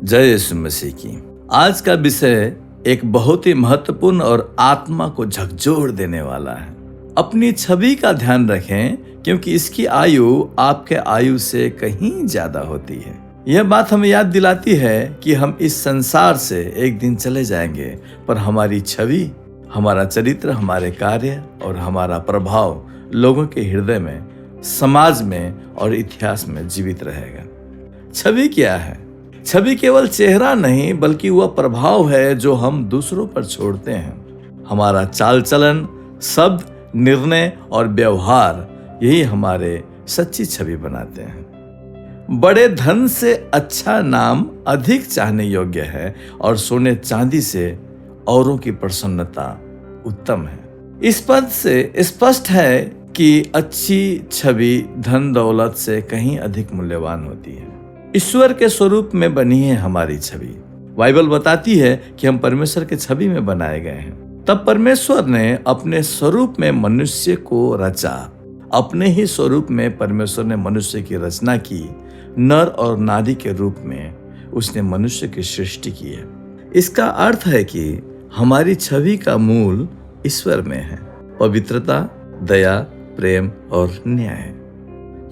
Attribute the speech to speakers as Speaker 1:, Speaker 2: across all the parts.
Speaker 1: जय यीशु मसीह की। आज का विषय एक बहुत ही महत्वपूर्ण और आत्मा को झकझोर देने वाला है। अपनी छवि का ध्यान रखें, क्योंकि इसकी आयु आपके आयु से कहीं ज्यादा होती है। यह बात हमें याद दिलाती है कि हम इस संसार से एक दिन चले जाएंगे, पर हमारी छवि, हमारा चरित्र, हमारे कार्य और हमारा प्रभाव लोगों के हृदय में, समाज में और इतिहास में जीवित रहेगा। छवि क्या है? छवि केवल चेहरा नहीं, बल्कि वह प्रभाव है जो हम दूसरों पर छोड़ते हैं। हमारा चाल चलन, शब्द, निर्णय और व्यवहार यही हमारे सच्ची छवि बनाते हैं। बड़े धन से अच्छा नाम अधिक चाहने योग्य है, और सोने चांदी से औरों की प्रसन्नता उत्तम है। इस पद से स्पष्ट है कि अच्छी छवि धन दौलत से कहीं अधिक मूल्यवान होती है। ईश्वर के स्वरूप में बनी है हमारी छवि। बाइबल बताती है कि हम परमेश्वर के छवि में बनाए गए हैं। तब परमेश्वर ने अपने स्वरूप में मनुष्य को रचा। अपने ही स्वरूप में परमेश्वर ने मनुष्य की रचना की। नर और नारी के रूप में उसने मनुष्य की सृष्टि की है। इसका अर्थ है कि हमारी छवि का मूल ईश्वर में है। पवित्रता, दया, प्रेम और न्याय।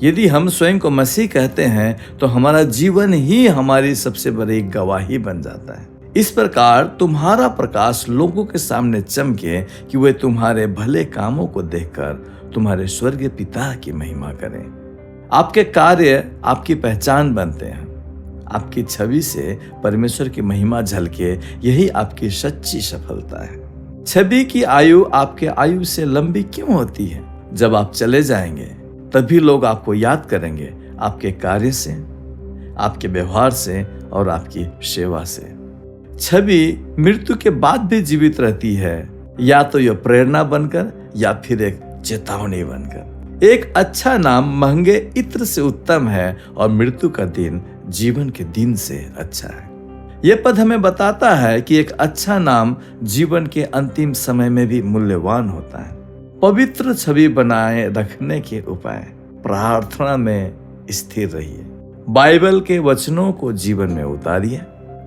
Speaker 1: यदि हम स्वयं को मसीह कहते हैं, तो हमारा जीवन ही हमारी सबसे बड़ी गवाही बन जाता है। इस प्रकार तुम्हारा प्रकाश लोगों के सामने चमके कि वे तुम्हारे भले कामों को देखकर तुम्हारे स्वर्गीय पिता की महिमा करें। आपके कार्य आपकी पहचान बनते हैं। आपकी छवि से परमेश्वर की महिमा झलके, यही आपकी सच्ची सफलता है। छवि की आयु आपके आयु से लंबी क्यों होती है? जब आप चले जाएंगे, तभी लोग आपको याद करेंगे, आपके कार्य से, आपके व्यवहार से और आपकी सेवा से। छवि मृत्यु के बाद भी जीवित रहती है, या तो यह प्रेरणा बनकर या फिर एक चेतावनी बनकर। एक अच्छा नाम महंगे इत्र से उत्तम है, और मृत्यु का दिन जीवन के दिन से अच्छा है। यह पद हमें बताता है कि एक अच्छा नाम जीवन के अंतिम समय में भी मूल्यवान होता है। पवित्र छवि बनाए रखने के उपाय: प्रार्थना में स्थिर रहिए। बाइबल के वचनों को जीवन में उतारिए।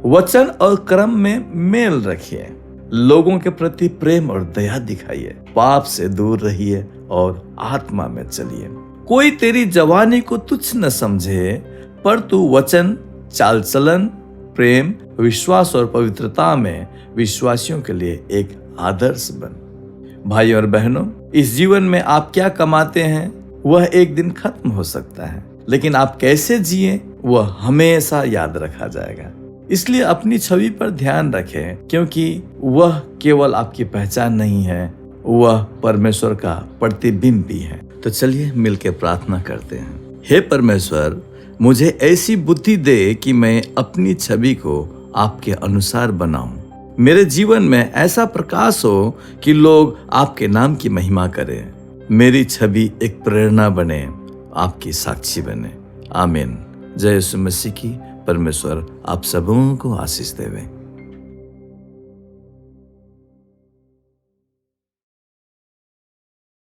Speaker 1: वचन और कर्म में मेल रखिए। लोगों के प्रति प्रेम और दया दिखाइए। पाप से दूर रहिए और आत्मा में चलिए। कोई तेरी जवानी को तुच्छ न समझे, पर तू वचन, चाल चलन, प्रेम, विश्वास और पवित्रता में विश्वासियों के लिए एक आदर्श बन। भाई और बहनों, इस जीवन में आप क्या कमाते हैं वह एक दिन खत्म हो सकता है, लेकिन आप कैसे जिए वह हमेशा याद रखा जाएगा। इसलिए अपनी छवि पर ध्यान रखें, क्योंकि वह केवल आपकी पहचान नहीं है, वह परमेश्वर का प्रतिबिंब भी है। तो चलिए मिलकर प्रार्थना करते हैं। हे परमेश्वर, मुझे ऐसी बुद्धि दे कि मैं अपनी छवि को आपके अनुसार बनाऊं। मेरे जीवन में ऐसा प्रकाश हो कि लोग आपके नाम की महिमा करें। मेरी छवि एक प्रेरणा बने, आपकी साक्षी बने। आमीन। जय यीशु मसीह की। परमेश्वर आप सबों को आशीष देवे।